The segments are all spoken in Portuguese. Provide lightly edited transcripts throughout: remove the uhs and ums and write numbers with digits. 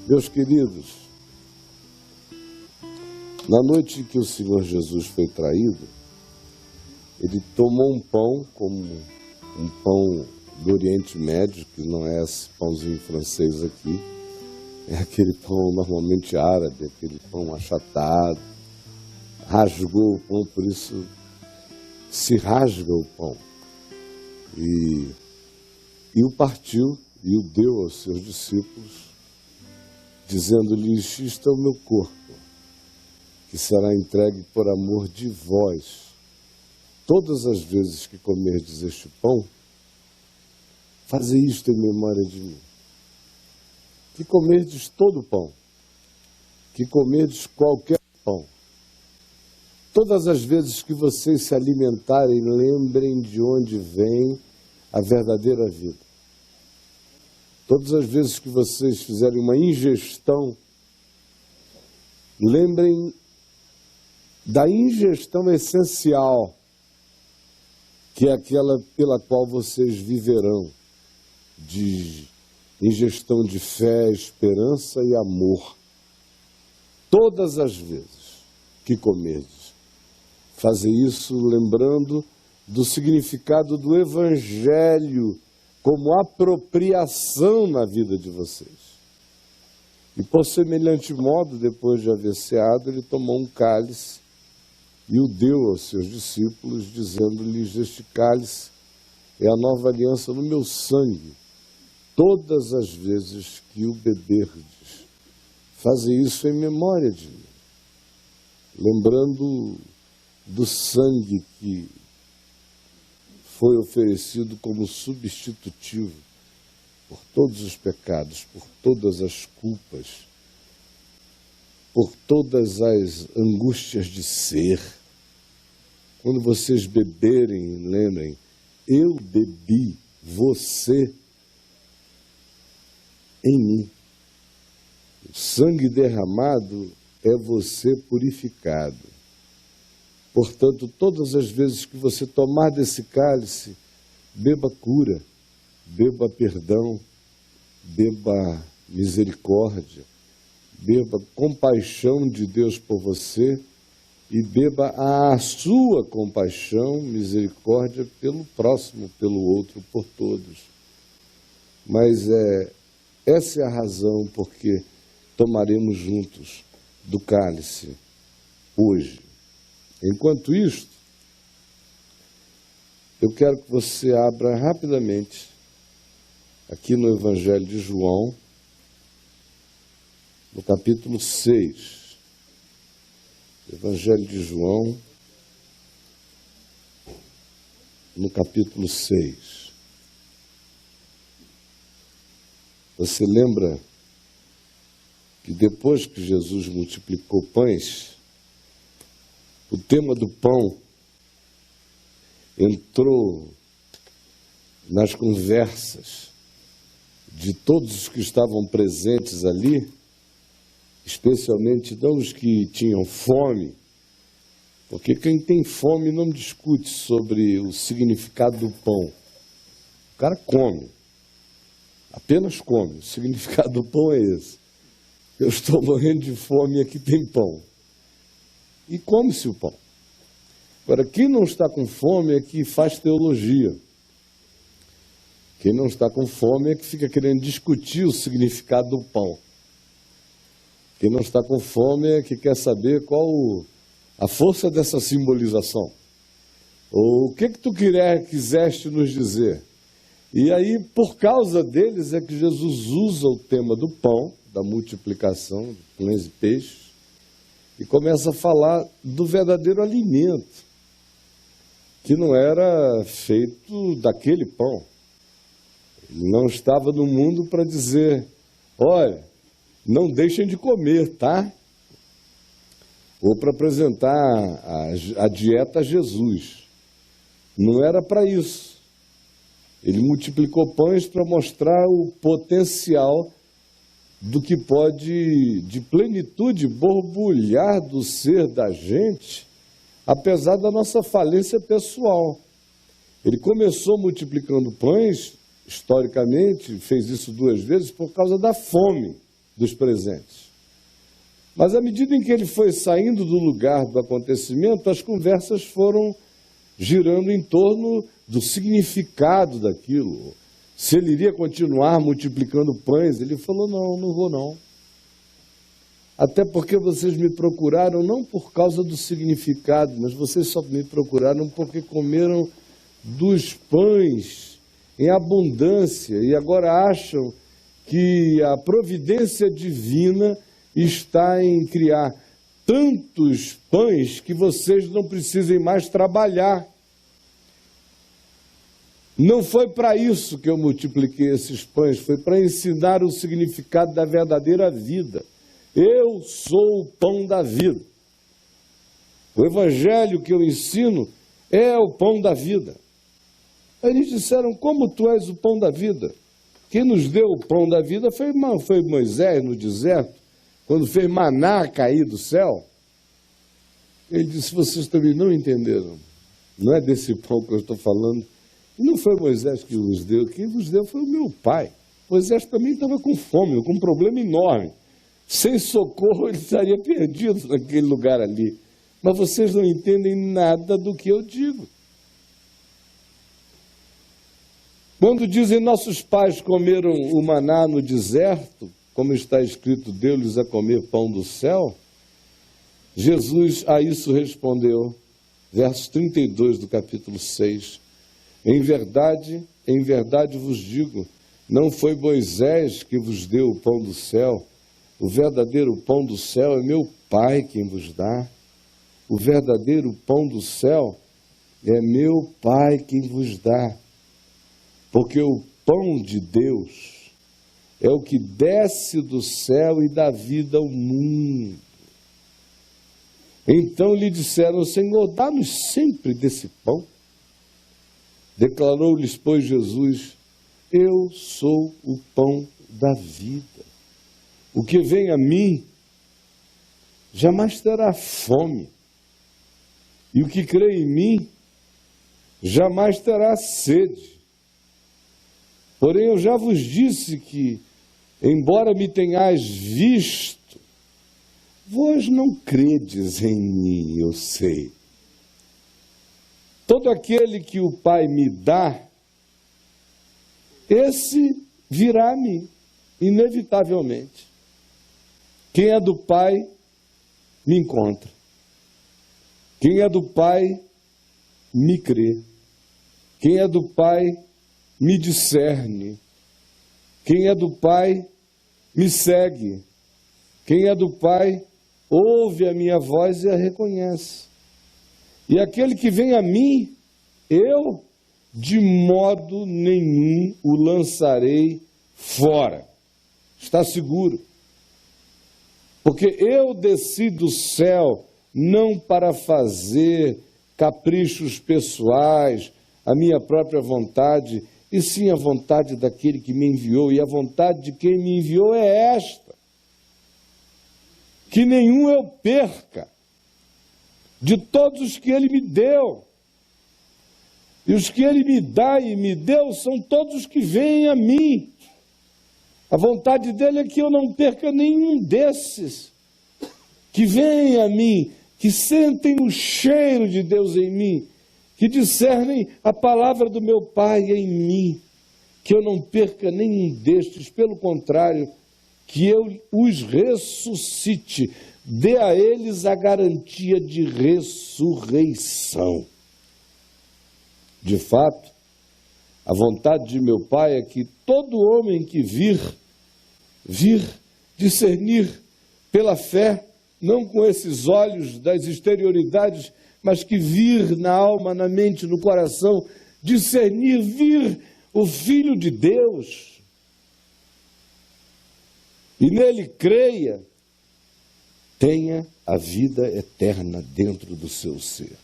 Meus queridos, na noite em que o Senhor Jesus foi traído, ele tomou um pão, como um pão do Oriente Médio, que não é esse pãozinho francês aqui, é aquele pão normalmente árabe, aquele pão achatado, rasgou o pão, por isso se rasga o pão. E o partiu e o deu aos seus discípulos, dizendo-lhes: isto é o meu corpo, que será entregue por amor de vós. Todas as vezes que comerdes este pão, fazei isto em memória de mim. Que comerdes todo o pão, que comerdes qualquer pão. Todas as vezes que vocês se alimentarem, lembrem de onde vem a verdadeira vida. Todas as vezes que vocês fizerem uma ingestão, lembrem da ingestão essencial, que é aquela pela qual vocês viverão, de ingestão de fé, esperança e amor. Todas as vezes que comerdes, fazei isso lembrando do significado do Evangelho como apropriação na vida de vocês. E por semelhante modo, depois de haver ceado, ele tomou um cálice e o deu aos seus discípulos, dizendo-lhes: este cálice é a nova aliança no meu sangue. Todas as vezes que o beberdes, fazei isso em memória de mim. Lembrando do sangue que foi oferecido como substitutivo por todos os pecados, por todas as culpas, por todas as angústias de ser. Quando vocês beberem, lembrem: eu bebi, você em mim. O sangue derramado é você purificado. Portanto, todas as vezes que você tomar desse cálice, beba cura, beba perdão, beba misericórdia, beba compaixão de Deus por você e beba a sua compaixão, misericórdia pelo próximo, pelo outro, por todos. Mas essa é a razão porque tomaremos juntos do cálice hoje. Enquanto isto, eu quero que você abra rapidamente aqui no Evangelho de João, no capítulo 6. Evangelho de João, no capítulo 6. Você lembra que depois que Jesus multiplicou pães, o tema do pão entrou nas conversas de todos os que estavam presentes ali, especialmente não os que tinham fome, porque quem tem fome não discute sobre o significado do pão. O cara come, apenas come. O significado do pão é esse: eu estou morrendo de fome e aqui tem pão. E come-se o pão. Agora, quem não está com fome é que faz teologia. Quem não está com fome é que fica querendo discutir o significado do pão. Quem não está com fome é que quer saber qual a força dessa simbolização. Ou o que tu quiseste nos dizer. E aí, por causa deles, é que Jesus usa o tema do pão, da multiplicação de pães e peixes, e começa a falar do verdadeiro alimento, que não era feito daquele pão. Ele não estava no mundo para dizer: olha, não deixem de comer, tá? Ou para apresentar a dieta a Jesus. Não era para isso. Ele multiplicou pães para mostrar o potencial do que pode, de plenitude, borbulhar do ser da gente, apesar da nossa falência pessoal. Ele começou multiplicando pães, historicamente, fez isso 2 vezes, por causa da fome. dos presentes. Mas à medida em que ele foi saindo do lugar do acontecimento, as conversas foram girando em torno do significado daquilo. Se ele iria continuar multiplicando pães, ele falou, não, não vou não. Até porque vocês me procuraram não por causa do significado, mas vocês só me procuraram porque comeram dos pães em abundância e agora acham que a providência divina está em criar tantos pães que vocês não precisem mais trabalhar. Não foi para isso que eu multipliquei esses pães, foi para ensinar o significado da verdadeira vida. Eu sou o pão da vida. O evangelho que eu ensino é o pão da vida. Aí eles disseram, como tu és o pão da vida? Quem nos deu o pão da vida foi Moisés no deserto, quando fez maná cair do céu. Ele disse, vocês também não entenderam. Não é desse pão que eu estou falando. E não foi Moisés que vos deu, quem vos deu foi o meu pai. Moisés também estava com fome, com um problema enorme. Sem socorro ele estaria perdido naquele lugar ali. Mas vocês não entendem nada do que eu digo. Quando dizem nossos pais comeram o maná no deserto, como está escrito, deu-lhes a comer pão do céu, Jesus a isso respondeu, verso 32 do capítulo 6, em verdade vos digo, não foi Moisés que vos deu o pão do céu, o verdadeiro pão do céu é meu Pai quem vos dá. O verdadeiro pão do céu é meu Pai quem vos dá. Porque o pão de Deus é o que desce do céu e dá vida ao mundo. Então lhe disseram, Senhor, dá-nos sempre desse pão. Declarou-lhes, pois, Jesus, eu sou o pão da vida. O que vem a mim jamais terá fome. E o que crê em mim jamais terá sede. Porém, eu já vos disse que, embora me tenhais visto, vós não credes em mim, eu sei. Todo aquele que o Pai me dá, esse virá a mim, inevitavelmente. Quem é do Pai, me encontra. Quem é do Pai, me crê. Quem é do Pai, me discerne. Quem é do Pai, me segue. Quem é do Pai, ouve a minha voz e a reconhece. E aquele que vem a mim, eu de modo nenhum o lançarei fora. Está seguro. Porque eu desci do céu não para fazer caprichos pessoais, a minha própria vontade, e sim a vontade daquele que me enviou. E a vontade de quem me enviou é esta: que nenhum eu perca, de todos os que ele me deu. E os que ele me dá e me deu são todos os que vêm a mim. A vontade dele é que eu não perca nenhum desses que vêm a mim, que sentem o cheiro de Deus em mim, que discernem a palavra do meu Pai em mim, que eu não perca nenhum destes, pelo contrário, que eu os ressuscite, dê a eles a garantia de ressurreição. De fato, a vontade de meu Pai é que todo homem que vir discernir pela fé, não com esses olhos das exterioridades, mas que vir na alma, na mente, no coração, discernir, vir o Filho de Deus, e nele creia, tenha a vida eterna dentro do seu ser.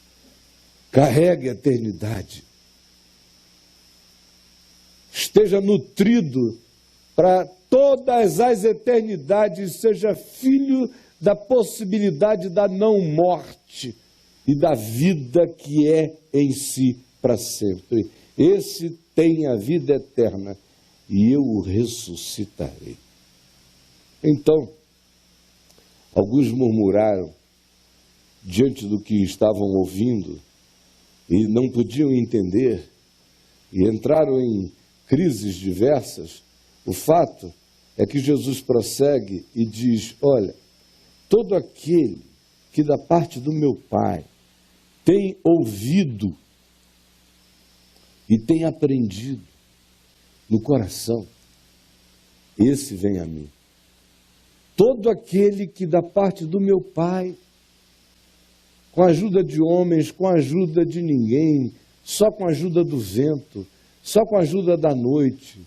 Carregue a eternidade. Esteja nutrido para todas as eternidades, seja filho da possibilidade da não morte e da vida que é em si para sempre. Esse tem a vida eterna e eu o ressuscitarei. Então, alguns murmuraram diante do que estavam ouvindo e não podiam entender e entraram em crises diversas. O fato é que Jesus prossegue e diz: olha, todo aquele que da parte do meu Pai tem ouvido e tem aprendido no coração, esse vem a mim. Todo aquele que da parte do meu Pai, com a ajuda de homens, com a ajuda de ninguém, só com a ajuda do vento, só com a ajuda da noite,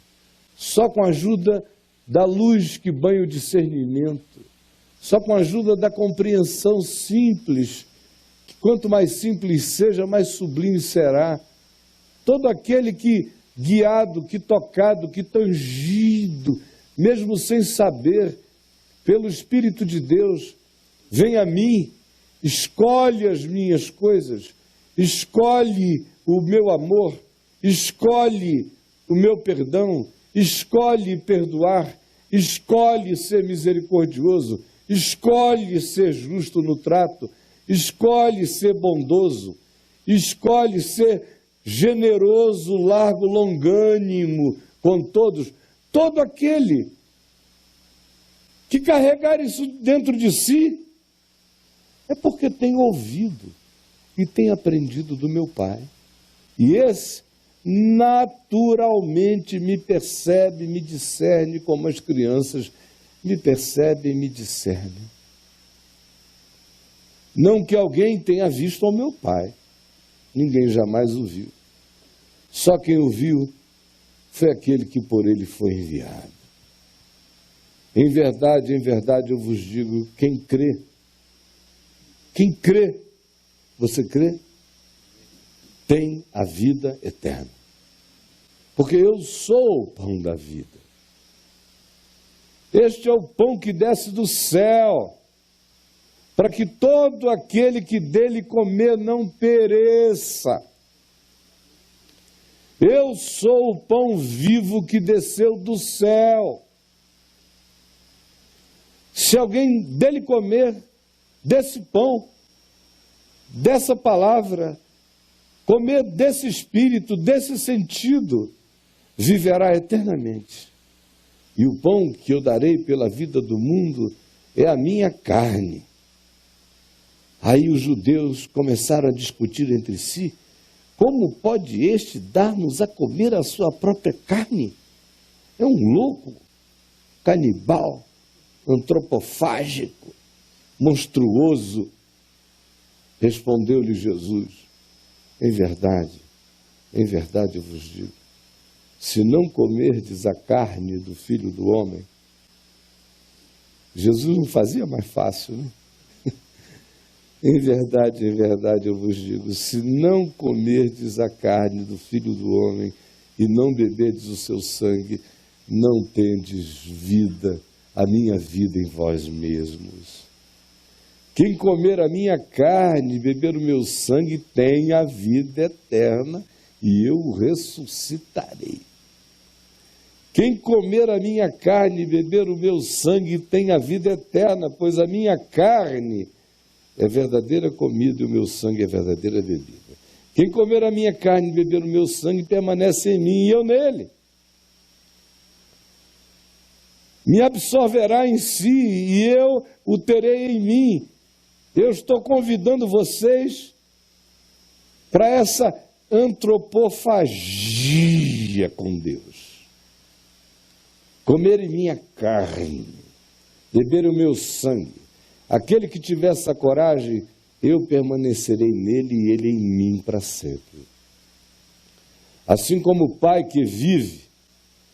só com a ajuda da luz que banha o discernimento, só com a ajuda da compreensão simples, que quanto mais simples seja, mais sublime será. Todo aquele que, guiado, que tocado, que tangido, mesmo sem saber, pelo Espírito de Deus, vem a mim, escolhe as minhas coisas, escolhe o meu amor, escolhe o meu perdão, escolhe perdoar, escolhe ser misericordioso, escolhe ser justo no trato, escolhe ser bondoso, escolhe ser generoso, largo, longânimo com todos. Todo aquele que carregar isso dentro de si é porque tem ouvido e tem aprendido do meu Pai. E esse naturalmente me percebe, me discerne como as crianças me percebem e me discernem. Não que alguém tenha visto ao meu Pai, ninguém jamais o viu. Só quem o viu foi aquele que por ele foi enviado. Em verdade eu vos digo, quem crê, você crê? Tem a vida eterna. Porque eu sou o pão da vida. Este é o pão que desce do céu, para que todo aquele que dele comer não pereça. Eu sou o pão vivo que desceu do céu. Se alguém dele comer, desse pão, dessa palavra, comer desse espírito, desse sentido, viverá eternamente. E o pão que eu darei pela vida do mundo é a minha carne. Aí os judeus começaram a discutir entre si: como pode este dar-nos a comer a sua própria carne? É um louco, canibal, antropofágico, monstruoso. Respondeu-lhe Jesus: em verdade eu vos digo, se não comerdes a carne do Filho do Homem... Jesus não fazia mais fácil, né? Em verdade eu vos digo, se não comerdes a carne do Filho do Homem e não beberdes o seu sangue, não tendes vida, a minha vida em vós mesmos. Quem comer a minha carne e beber o meu sangue tem a vida eterna e eu o ressuscitarei. Quem comer a minha carne e beber o meu sangue tem a vida eterna, pois a minha carne é verdadeira comida e o meu sangue é verdadeira bebida. Quem comer a minha carne e beber o meu sangue permanece em mim e eu nele. Me absorverá em si e eu o terei em mim. Eu estou convidando vocês para essa antropofagia com Deus. Comerem minha carne, beber o meu sangue. Aquele que tiver essa coragem, eu permanecerei nele e ele em mim para sempre. Assim como o Pai que vive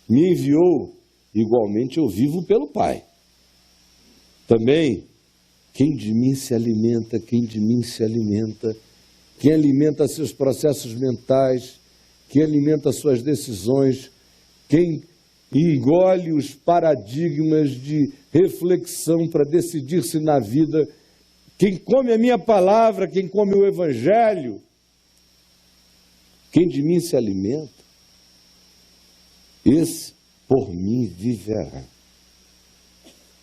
me enviou, igualmente eu vivo pelo Pai. Também, quem de mim se alimenta, quem alimenta seus processos mentais, quem alimenta suas decisões, quem engole os paradigmas de reflexão para decidir-se na vida, quem come a minha palavra, quem come o Evangelho, quem de mim se alimenta, esse por mim viverá.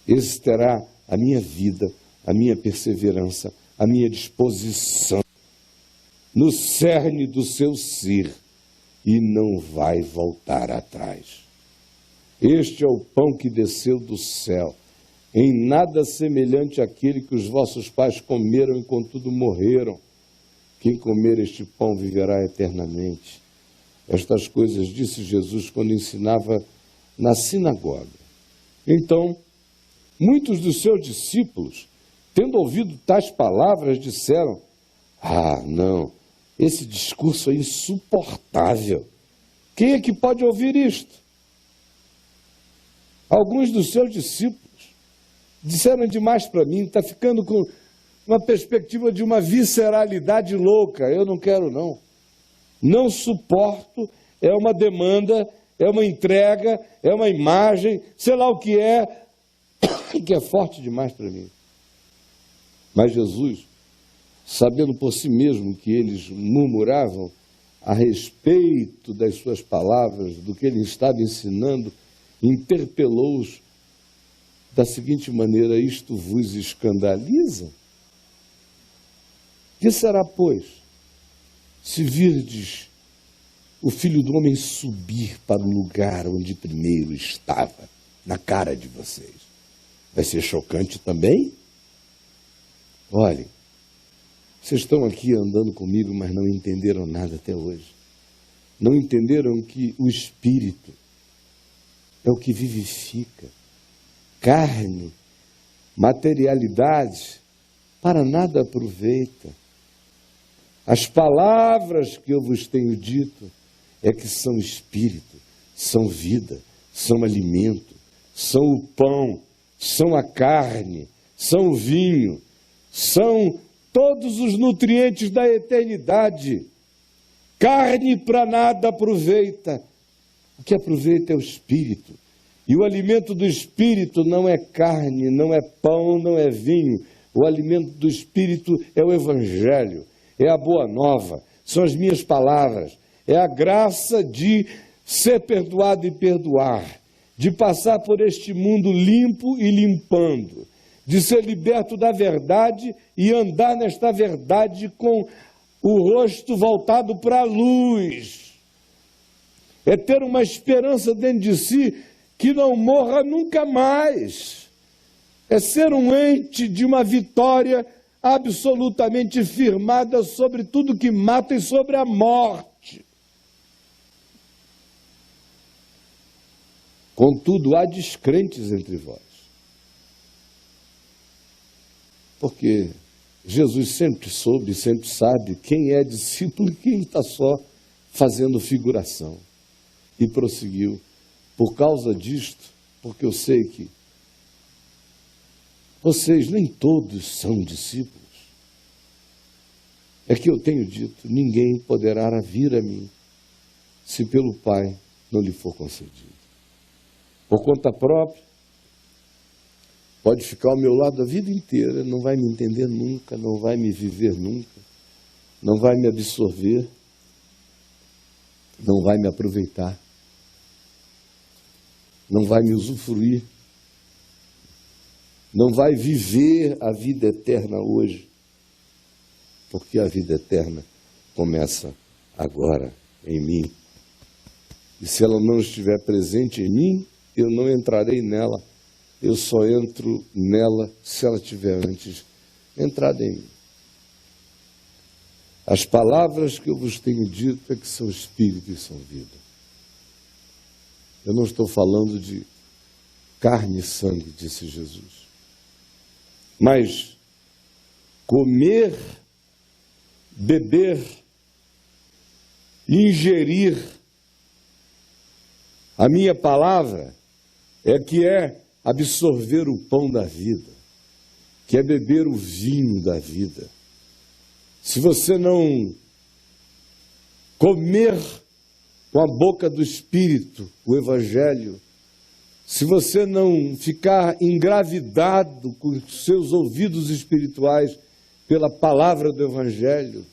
esse terá a minha vida, a minha perseverança, a minha disposição no cerne do seu ser e não vai voltar atrás. Este é o pão que desceu do céu, em nada semelhante àquele que os vossos pais comeram e contudo morreram. Quem comer este pão viverá eternamente. Estas coisas disse Jesus quando ensinava na sinagoga. Então, muitos dos seus discípulos, tendo ouvido tais palavras, disseram: ah, não, esse discurso é insuportável. Quem é que pode ouvir isto? Alguns dos seus discípulos disseram demais para mim, está ficando com uma perspectiva de uma visceralidade louca. Eu não quero, não. Não suporto, é uma demanda, é uma entrega, é uma imagem, sei lá o que é forte demais para mim. Mas Jesus, sabendo por si mesmo que eles murmuravam a respeito das suas palavras, do que ele estava ensinando, interpelou-os da seguinte maneira: isto vos escandaliza? Que será, pois, se virdes o Filho do Homem subir para o lugar onde primeiro estava, na cara de vocês? Vai ser chocante também? Olhem, vocês estão aqui andando comigo, mas não entenderam nada até hoje. Não entenderam que o Espírito é o que vivifica. Carne, materialidade, para nada aproveita. As palavras que eu vos tenho dito é que são espírito, são vida, são alimento, são o pão, são a carne, são o vinho, são todos os nutrientes da eternidade. Carne para nada aproveita. O que aproveita é o espírito. E o alimento do espírito não é carne, não é pão, não é vinho. O alimento do espírito é o evangelho, é a boa nova, são as minhas palavras, é a graça de ser perdoado e perdoar, de passar por este mundo limpo e limpando, de ser liberto da verdade e andar nesta verdade com o rosto voltado para a luz. É ter uma esperança dentro de si que não morra nunca mais. É ser um ente de uma vitória absolutamente firmada sobre tudo que mata e sobre a morte. Contudo, há descrentes entre vós. Porque Jesus sempre soube, sempre sabe quem é discípulo e quem está só fazendo figuração. E prosseguiu: por causa disto, porque eu sei que vocês nem todos são discípulos, é que eu tenho dito: ninguém poderá vir a mim se pelo Pai não lhe for concedido. Por conta própria, pode ficar ao meu lado a vida inteira, não vai me entender nunca, não vai me viver nunca, não vai me absorver, não vai me aproveitar, não vai me usufruir, não vai viver a vida eterna hoje, porque a vida eterna começa agora em mim. E se ela não estiver presente em mim, eu não entrarei nela. Eu só entro nela se ela tiver antes entrado em mim. As palavras que eu vos tenho dito é que são espírito e são vida. Eu não estou falando de carne e sangue, disse Jesus. Mas comer, beber, ingerir a minha palavra é que é absorver o pão da vida, que é beber o vinho da vida. Se você não comer com a boca do Espírito o Evangelho, se você não ficar engravidado com os seus ouvidos espirituais pela palavra do Evangelho,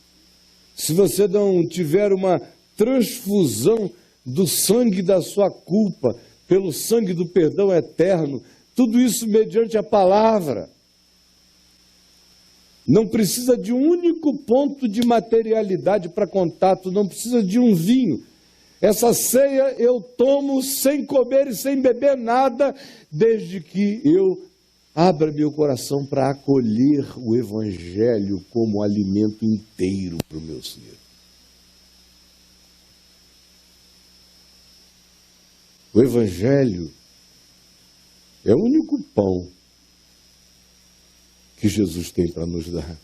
se você não tiver uma transfusão do sangue da sua culpa pelo sangue do perdão eterno, Tudo isso mediante a palavra. Não precisa de um único ponto de materialidade para contato, não precisa de um vinho. Essa ceia eu tomo sem comer e sem beber nada, desde que eu abra meu coração para acolher o Evangelho como alimento inteiro para o meu ser. O Evangelho é o único pão que Jesus tem para nos dar.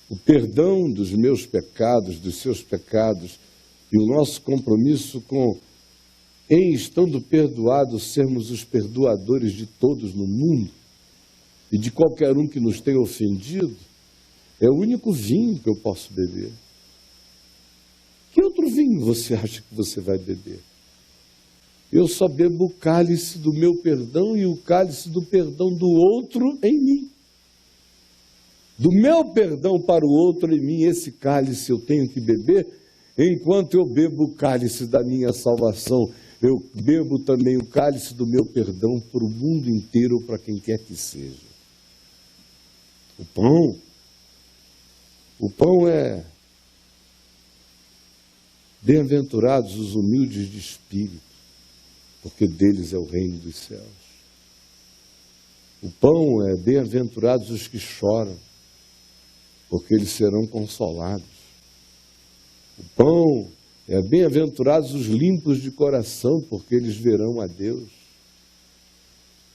O perdão dos meus pecados, dos seus pecados, e o nosso compromisso com, em estando perdoados, sermos os perdoadores de todos no mundo, e de qualquer um que nos tenha ofendido, é o único vinho que eu posso beber. Que outro vinho você acha que você vai beber? Eu só bebo o cálice do meu perdão e o cálice do perdão do outro em mim. Do meu perdão para o outro em mim, esse cálice eu tenho que beber, enquanto eu bebo o cálice da minha salvação, eu bebo também o cálice do meu perdão para o mundo inteiro, para quem quer que seja. O pão é bem-aventurados os humildes de espírito, porque deles é o reino dos céus. O pão é bem-aventurados os que choram, porque eles serão consolados. O pão é bem-aventurados os limpos de coração, porque eles verão a Deus.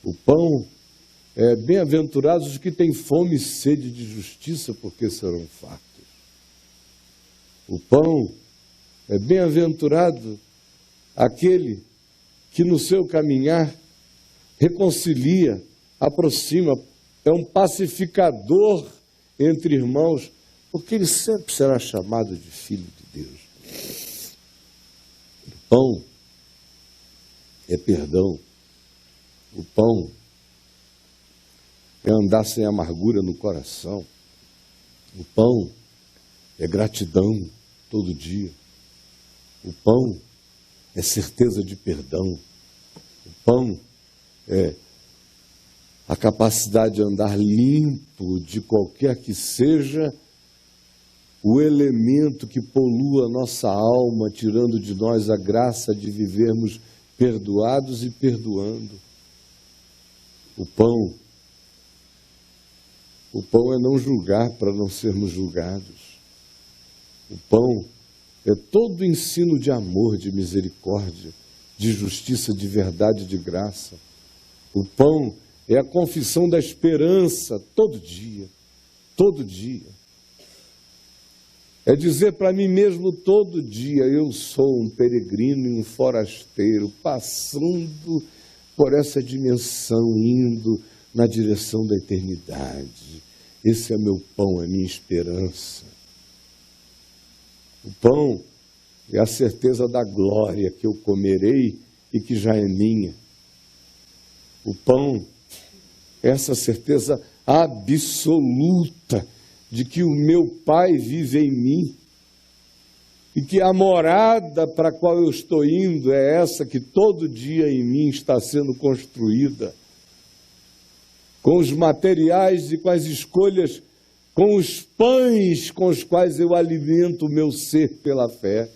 O pão é bem-aventurados os que têm fome e sede de justiça, porque serão fartos. O pão é bem-aventurado aquele que no seu caminhar reconcilia, aproxima, é um pacificador entre irmãos, porque ele sempre será chamado de filho de Deus. O pão é perdão. O pão é andar sem amargura no coração. O pão é gratidão todo dia. O pão é certeza de perdão. O pão é a capacidade de andar limpo de qualquer que seja o elemento que polua a nossa alma, tirando de nós a graça de vivermos perdoados e perdoando. O pão é não julgar para não sermos julgados. O pão é todo o ensino de amor, de misericórdia, de justiça, de verdade, de graça. O pão é a confissão da esperança todo dia, todo dia. É dizer para mim mesmo todo dia, eu sou um peregrino e um forasteiro, passando por essa dimensão, indo na direção da eternidade. Esse é meu pão, é minha esperança. O pão é a certeza da glória que eu comerei e que já é minha. O pão é essa certeza absoluta de que o meu Pai vive em mim e que a morada para a qual eu estou indo é essa que todo dia em mim está sendo construída, com os materiais e com as escolhas, com os pães com os quais eu alimento o meu ser pela fé.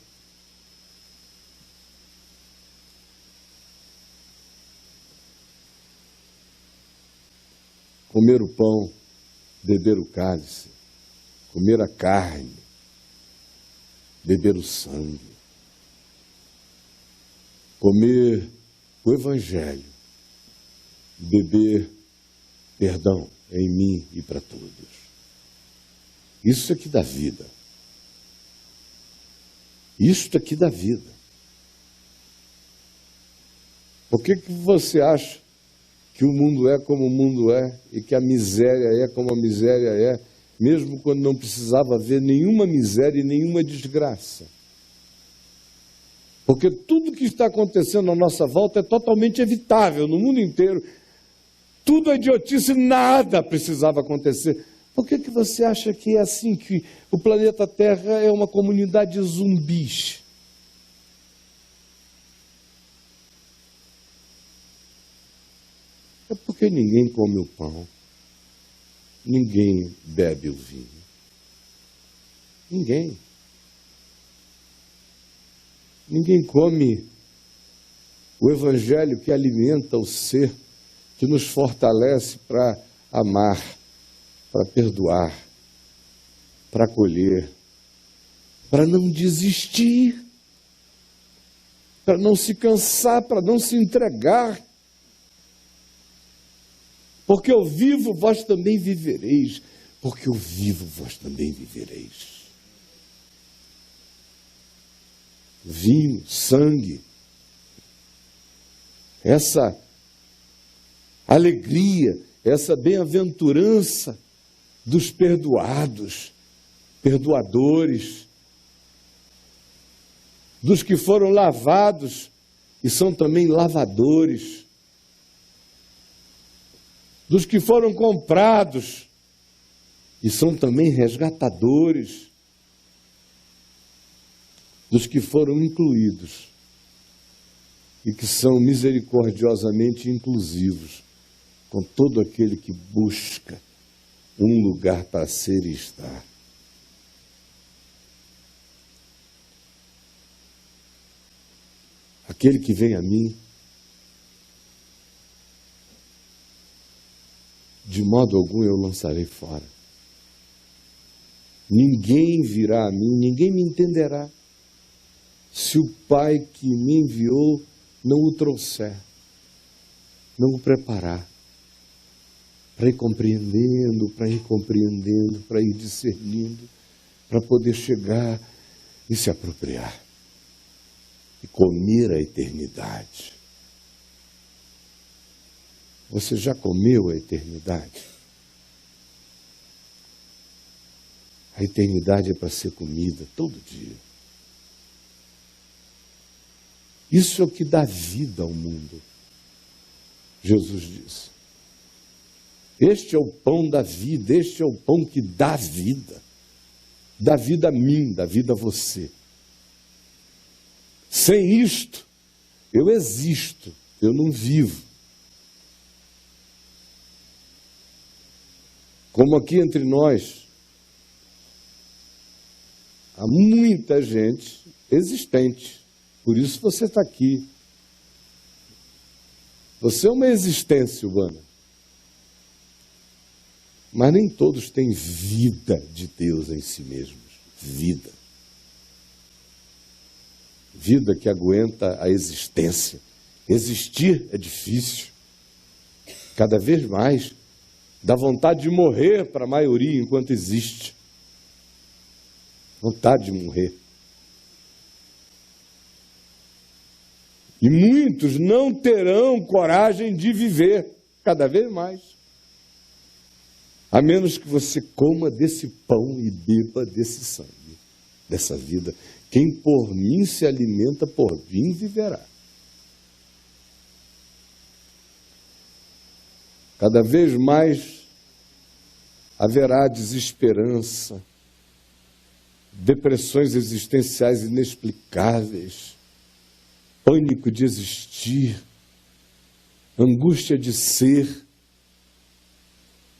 Comer o pão, beber o cálice, comer a carne, beber o sangue, comer o Evangelho, beber perdão em mim e para todos. Isso aqui dá vida. Isto aqui dá vida. Por que você acha que o mundo é como o mundo é e que a miséria é como a miséria é, mesmo quando não precisava haver nenhuma miséria e nenhuma desgraça? Porque tudo que está acontecendo à nossa volta é totalmente evitável no mundo inteiro. Tudo é idiotice, nada precisava acontecer. Por que você acha que é assim, que o planeta Terra é uma comunidade de zumbis? É porque ninguém come o pão, ninguém bebe o vinho. Ninguém. Ninguém come o evangelho que alimenta o ser, que nos fortalece para amar, para perdoar, para acolher, para não desistir, para não se cansar, para não se entregar. Porque eu vivo, vós também vivereis. Porque eu vivo, vós também vivereis. Vinho, sangue, essa alegria, essa bem-aventurança dos perdoados, perdoadores, dos que foram lavados e são também lavadores, dos que foram comprados e são também resgatadores, dos que foram incluídos e que são misericordiosamente inclusivos com todo aquele que busca um lugar para ser e estar. Aquele que vem a mim, de modo algum eu lançarei fora. Ninguém virá a mim, ninguém me entenderá, se o Pai que me enviou não o trouxer, não o preparar, para ir compreendendo, para ir discernindo, para poder chegar e se apropriar, e comer a eternidade. Você já comeu a eternidade? A eternidade é para ser comida todo dia. Isso é o que dá vida ao mundo. Jesus disse. Este é o pão da vida, este é o pão que dá vida. Dá vida a mim, dá vida a você. Sem isto, eu existo, eu não vivo. Como aqui entre nós, há muita gente existente. Por isso você está aqui. Você é uma existência humana. Mas nem todos têm vida de Deus em si mesmos. Vida. Vida que aguenta a existência. Existir é difícil. Cada vez mais. Dá vontade de morrer para a maioria enquanto existe. Vontade de morrer. E muitos não terão coragem de viver, cada vez mais. A menos que você coma desse pão e beba desse sangue, dessa vida. Quem por mim se alimenta, por mim viverá. Cada vez mais haverá desesperança, depressões existenciais inexplicáveis, pânico de existir, angústia de ser,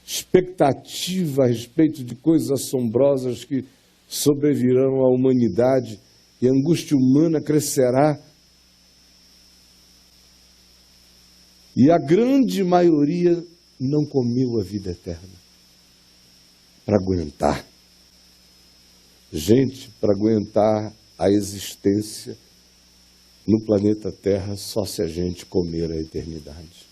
expectativa a respeito de coisas assombrosas que sobrevirão à humanidade, e a angústia humana crescerá. E a grande maioria não comeu a vida eterna para aguentar. Gente, para aguentar a existência no planeta Terra, só se a gente comer a eternidade.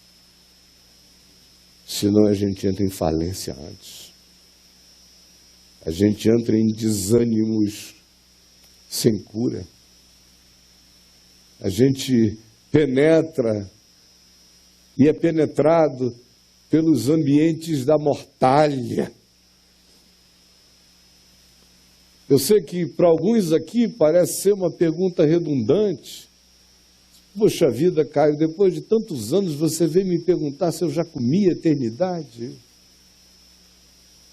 Senão a gente entra em falência antes. A gente entra em desânimos sem cura. A gente penetra e é penetrado pelos ambientes da mortalha. Eu sei que para alguns aqui parece ser uma pergunta redundante. Poxa vida, Caio, depois de tantos anos você veio me perguntar se eu já comi a eternidade?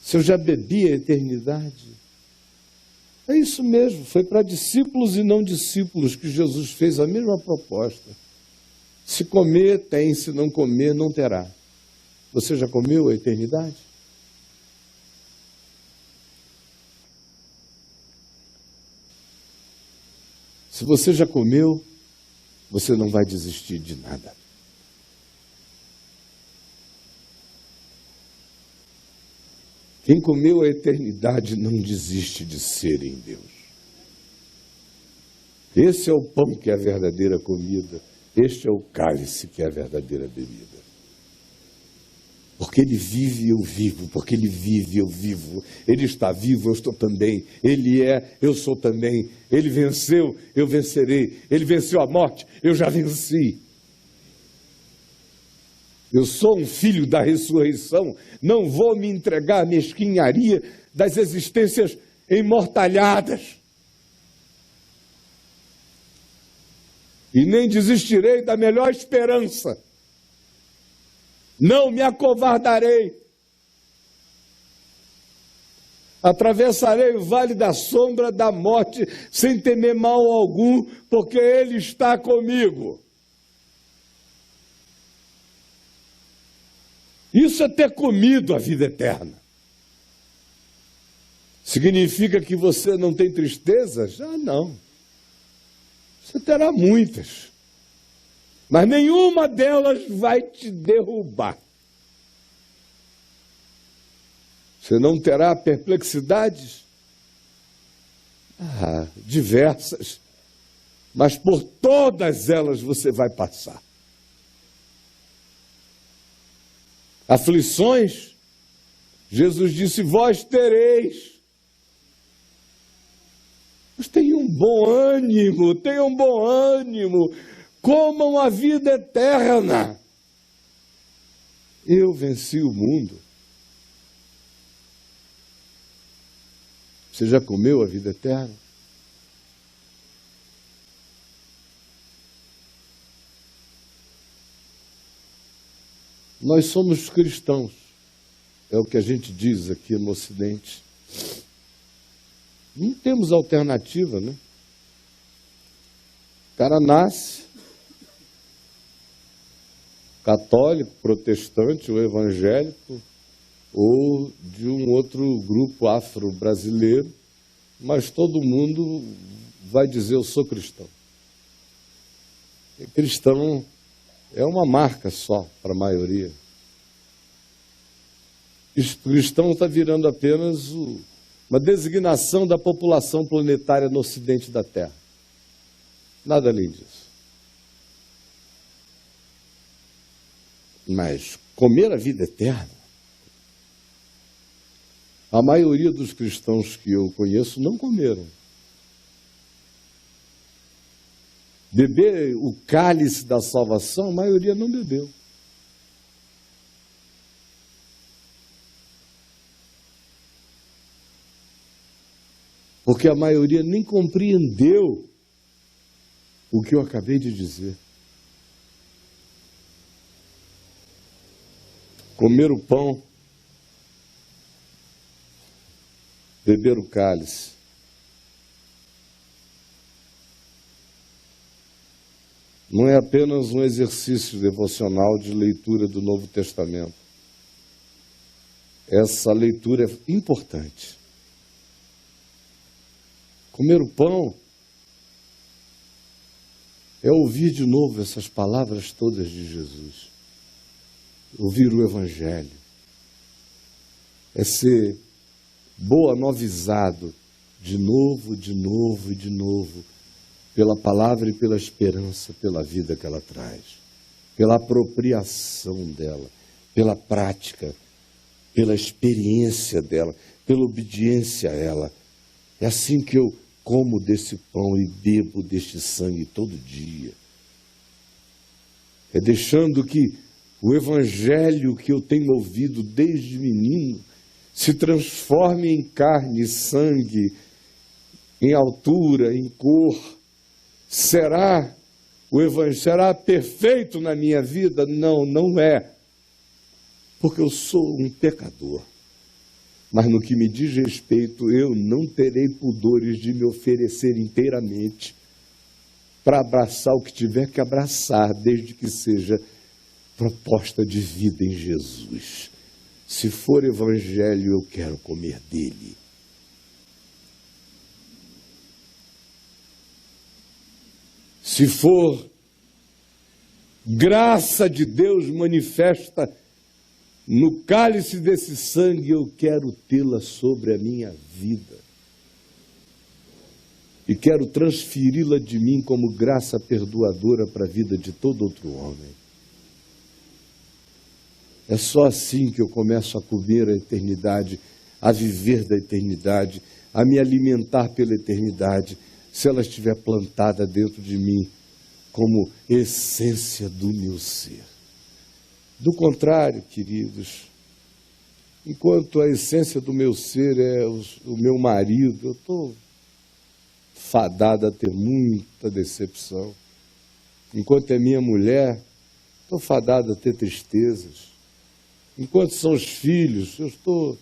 Se eu já bebi a eternidade? É isso mesmo, foi para discípulos e não discípulos que Jesus fez a mesma proposta. Se comer, tem, se não comer, não terá. Você já comeu a eternidade? Se você já comeu, você não vai desistir de nada. Quem comeu a eternidade não desiste de ser em Deus. Esse é o pão que é a verdadeira comida. Este é o cálice que é a verdadeira bebida. Porque Ele vive, eu vivo. Porque Ele vive, eu vivo. Ele está vivo, eu estou também. Ele é, eu sou também. Ele venceu, eu vencerei. Ele venceu a morte, eu já venci. Eu sou um filho da ressurreição. Não vou me entregar à mesquinharia das existências imortalhadas. E nem desistirei da melhor esperança. Não me acovardarei. Atravessarei o vale da sombra da morte sem temer mal algum, porque Ele está comigo. Isso é ter comido a vida eterna. Significa que você não tem tristeza? Já não. Você terá muitas. Mas nenhuma delas vai te derrubar. Você não terá perplexidades? Diversas. Mas por todas elas você vai passar. Aflições, Jesus disse, vós tereis. Mas tenham bom ânimo, comam a vida eterna. Eu venci o mundo. Você já comeu a vida eterna? Nós somos cristãos, é o que a gente diz aqui no Ocidente. Não temos alternativa, né? O cara nasce católico, protestante ou evangélico, ou de um outro grupo afro-brasileiro, mas todo mundo vai dizer, eu sou cristão. E cristão é uma marca só para a maioria. Cristão está virando apenas uma designação da população planetária no ocidente da Terra. Nada além disso. Mas comer a vida eterna, a maioria dos cristãos que eu conheço não comeram. Beber o cálice da salvação, a maioria não bebeu. Porque a maioria nem compreendeu o que eu acabei de dizer. Comer o pão, beber o cálice. Não é apenas um exercício devocional de leitura do Novo Testamento. Essa leitura é importante. Comer o pão é ouvir de novo essas palavras todas de Jesus. Ouvir o Evangelho. É ser boa-novizado de novo, de novo e de novo, pela palavra e pela esperança, pela vida que ela traz, pela apropriação dela, pela prática, pela experiência dela, pela obediência a ela. É assim que eu como desse pão e bebo deste sangue todo dia. É deixando que o Evangelho que eu tenho ouvido desde menino se transforme em carne e sangue, em altura, em cor. Será o Evangelho será perfeito na minha vida? Não, não é. Porque eu sou um pecador. Mas no que me diz respeito, eu não terei pudores de me oferecer inteiramente para abraçar o que tiver que abraçar, desde que seja proposta de vida em Jesus. Se for evangelho, eu quero comer dele. Se for graça de Deus manifesta no cálice desse sangue, eu quero tê-la sobre a minha vida. E quero transferi-la de mim como graça perdoadora para a vida de todo outro homem. É só assim que eu começo a comer a eternidade, a viver da eternidade, a me alimentar pela eternidade, se ela estiver plantada dentro de mim como essência do meu ser. Do contrário, queridos, enquanto a essência do meu ser é o meu marido, eu estou fadado a ter muita decepção. Enquanto é minha mulher, estou fadado a ter tristezas. Enquanto são os filhos, eu estou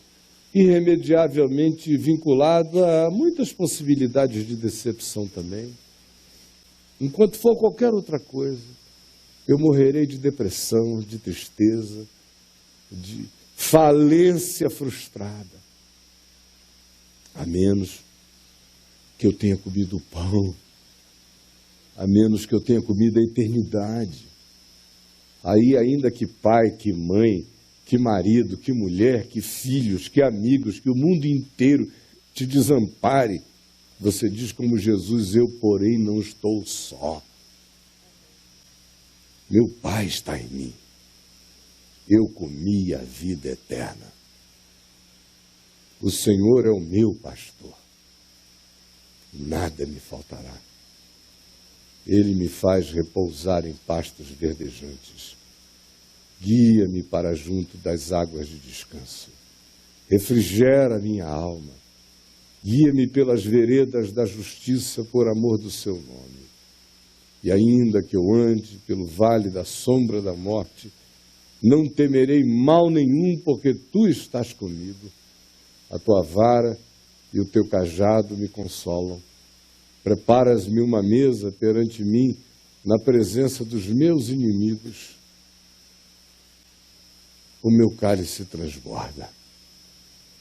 irremediavelmente vinculado a muitas possibilidades de decepção também. Enquanto for qualquer outra coisa, eu morrerei de depressão, de tristeza, de falência frustrada. A menos que eu tenha comido o pão, a menos que eu tenha comido a eternidade. Aí, ainda que pai, que mãe, que marido, que mulher, que filhos, que amigos, que o mundo inteiro te desampare, você diz como Jesus: eu, porém, não estou só. Meu Pai está em mim. Eu comi a vida eterna. O Senhor é o meu pastor. Nada me faltará. Ele me faz repousar em pastos verdejantes. Guia-me para junto das águas de descanso. Refrigera minha alma. Guia-me pelas veredas da justiça por amor do seu nome. E ainda que eu ande pelo vale da sombra da morte, não temerei mal nenhum, porque tu estás comigo. A tua vara e o teu cajado me consolam. Preparas-me uma mesa perante mim, na presença dos meus inimigos. O meu cálice transborda.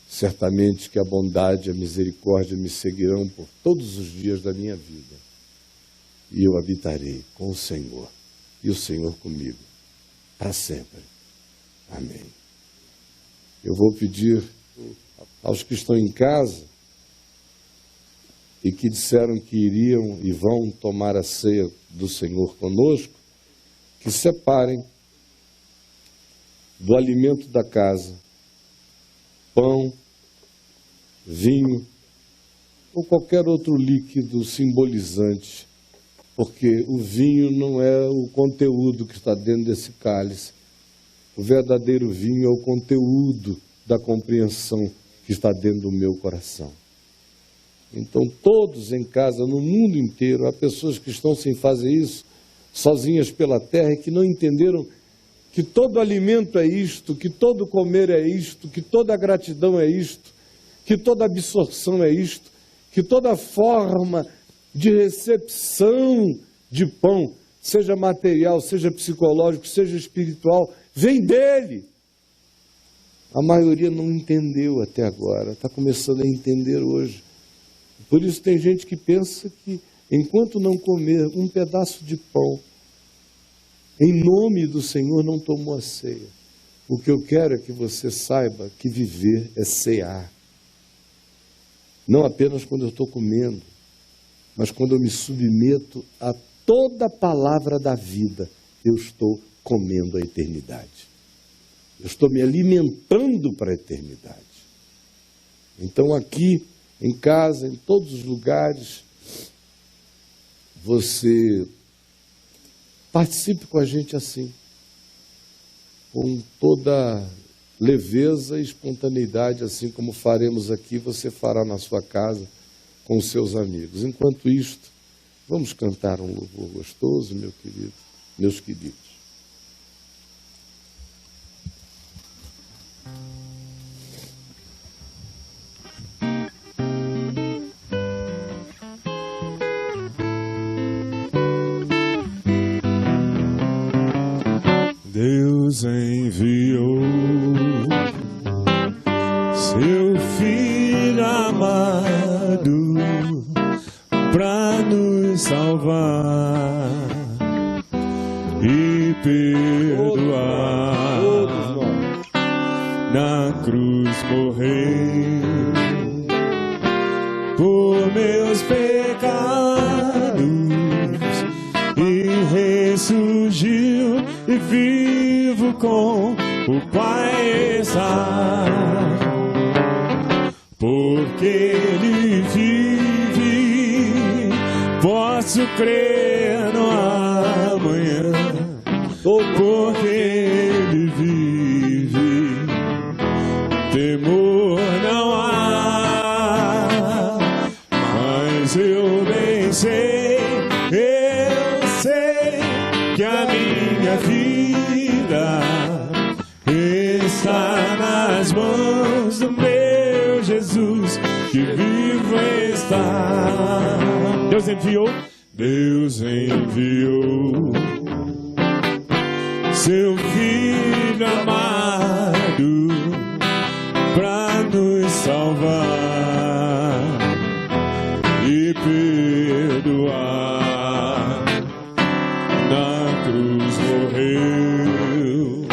Certamente que a bondade e a misericórdia me seguirão por todos os dias da minha vida. E eu habitarei com o Senhor, e o Senhor comigo, para sempre. Amém. Eu vou pedir aos que estão em casa e que disseram que iriam e vão tomar a ceia do Senhor conosco, que separem do alimento da casa pão, vinho ou qualquer outro líquido simbolizante, porque o vinho não é o conteúdo que está dentro desse cálice. O verdadeiro vinho é o conteúdo da compreensão que está dentro do meu coração. Então, todos em casa, no mundo inteiro, há pessoas que estão sem fazer isso, sozinhas pela terra, e que não entenderam que todo alimento é isto, que todo comer é isto, que toda gratidão é isto, que toda absorção é isto, que toda forma de recepção de pão, seja material, seja psicológico, seja espiritual, vem dele. A maioria não entendeu até agora, está começando a entender hoje. Por isso tem gente que pensa que enquanto não comer um pedaço de pão, em nome do Senhor, não tomou a ceia. O que eu quero é que você saiba que viver é cear. Não apenas quando eu estou comendo, mas quando eu me submeto a toda a palavra da vida, eu estou comendo a eternidade. Eu estou me alimentando para a eternidade. Então aqui, em casa, em todos os lugares, você participe com a gente assim, com toda leveza e espontaneidade, assim como faremos aqui, você fará na sua casa com os seus amigos. Enquanto isto, vamos cantar um louvor gostoso, meus queridos. Deus enviou seu Filho amado para nos salvar e perdoar. Na cruz morreu por meus pecados e ressurgiu e vivo com o Pai está. Porque Ele vive, posso crer no amanhã. Porque Ele vive, temor não há. Mas eu bem sei, eu sei que a minha vida está nas mãos do meu Jesus, que vivo está. Deus enviou seu Filho amado para nos salvar e perdoar. Na cruz morreu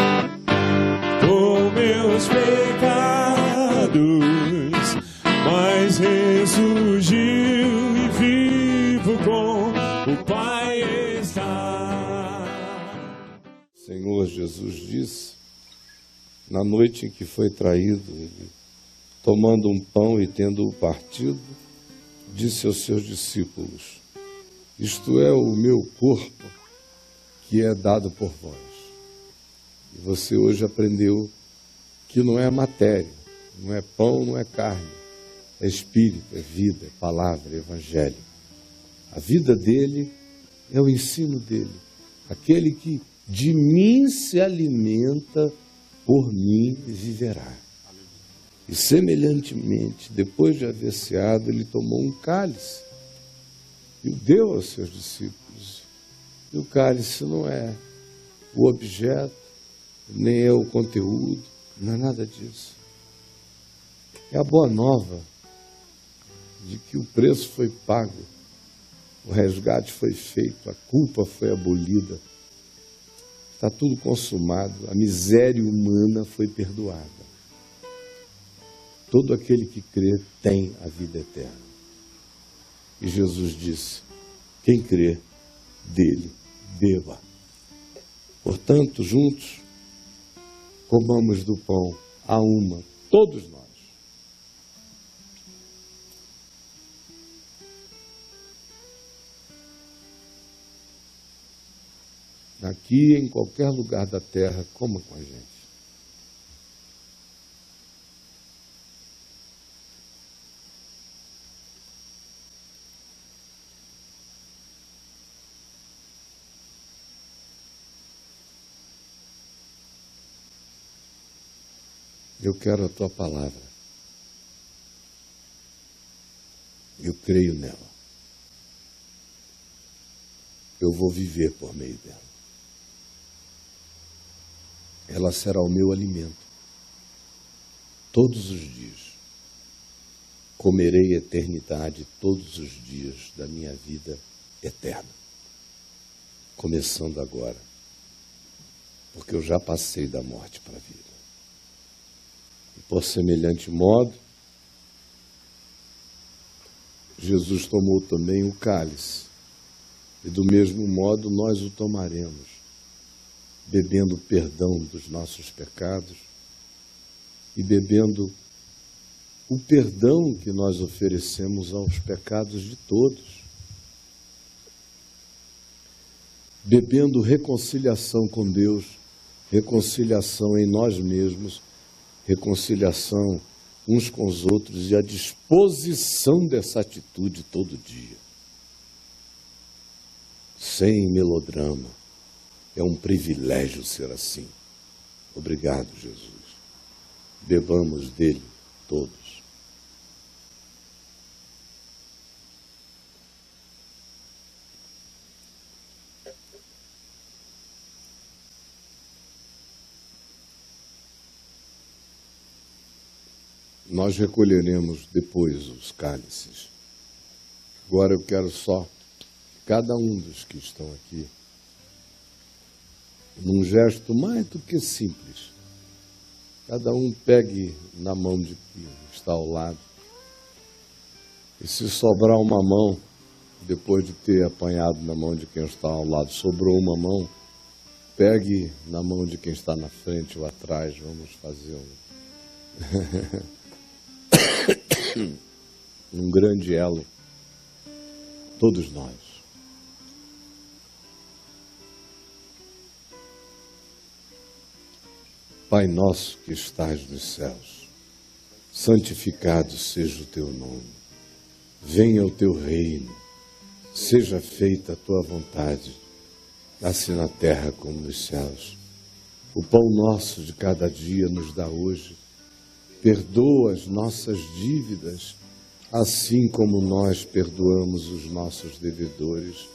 por meus pecados, mas ressurgiu e vivo com o Pai está. Senhor Jesus disse, na noite em que foi traído, ele, tomando um pão e tendo-o partido, disse aos seus discípulos: isto é o meu corpo, que é dado por vós. E você hoje aprendeu que não é matéria, não é pão, não é carne, é espírito, é vida, é palavra, é evangelho. A vida dele é o ensino dele. Aquele que de mim se alimenta, por mim viverá. E semelhantemente, depois de haver ceado, ele tomou um cálice e o deu aos seus discípulos. E o cálice não é o objeto, nem é o conteúdo, não é nada disso. É a boa nova de que o preço foi pago, o resgate foi feito, a culpa foi abolida, está tudo consumado, a miséria humana foi perdoada. Todo aquele que crê tem a vida eterna. E Jesus disse: quem crê dele, beba. Portanto, juntos, comamos do pão a uma, todos nós. Aqui, em qualquer lugar da terra, coma com a gente. Eu quero a tua palavra. Eu creio nela. Eu vou viver por meio dela. Ela será o meu alimento. Todos os dias. Comerei a eternidade todos os dias da minha vida eterna. Começando agora. Porque eu já passei da morte para a vida. E por semelhante modo, Jesus tomou também o cálice. E do mesmo modo nós o tomaremos, bebendo o perdão dos nossos pecados e bebendo o perdão que nós oferecemos aos pecados de todos. Bebendo reconciliação com Deus, reconciliação em nós mesmos, reconciliação uns com os outros e a disposição dessa atitude todo dia. Sem melodrama. É um privilégio ser assim. Obrigado, Jesus. Bebamos dele todos. nós recolheremos depois os cálices. Agora eu quero só que cada um dos que estão aqui, num gesto mais do que simples, cada um pegue na mão de quem está ao lado, e se sobrar uma mão, depois de ter apanhado na mão de quem está ao lado, sobrou uma mão, pegue na mão de quem está na frente ou atrás. Vamos fazer um grande elo, todos nós. Pai nosso que estás nos céus, santificado seja o teu nome. Venha o teu reino, seja feita a tua vontade, assim na terra como nos céus. O pão nosso de cada dia nos dá hoje. Perdoa as nossas dívidas, assim como nós perdoamos os nossos devedores.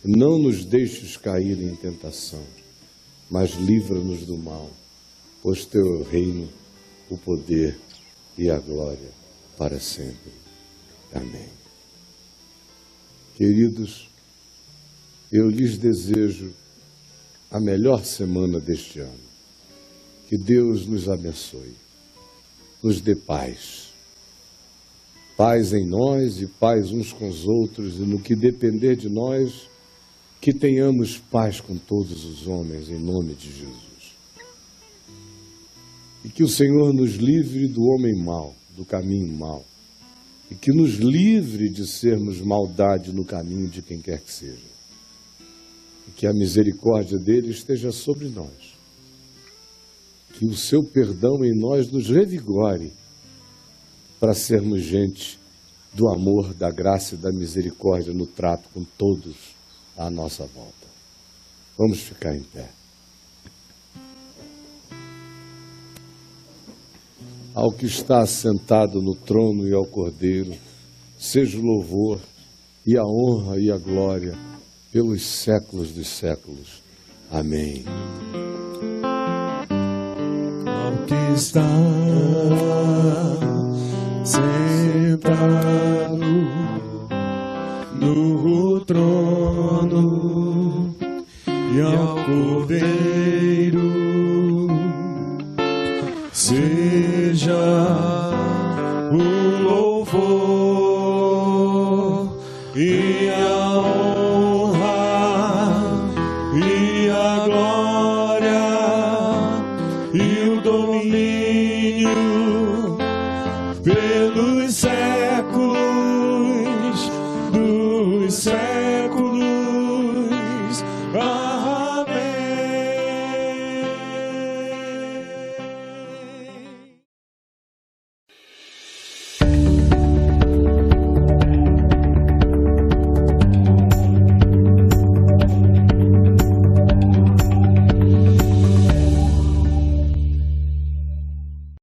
Não nos deixes cair em tentação, mas livra-nos do mal, pois teu é o reino, o poder e a glória para sempre. Amém. Queridos, eu lhes desejo a melhor semana deste ano. Que Deus nos abençoe, nos dê paz. Paz em nós e paz uns com os outros, e no que depender de nós, que tenhamos paz com todos os homens, em nome de Jesus. E que o Senhor nos livre do homem mau, do caminho mau, e que nos livre de sermos maldade no caminho de quem quer que seja. E que a misericórdia dele esteja sobre nós. Que o seu perdão em nós nos revigore para sermos gente do amor, da graça e da misericórdia no trato com todos à nossa volta. Vamos ficar em pé. Ao que está sentado no trono e ao Cordeiro, seja o louvor e a honra e a glória pelos séculos dos séculos. Amém. Ao que está sentado no trono e ao Cordeiro, seja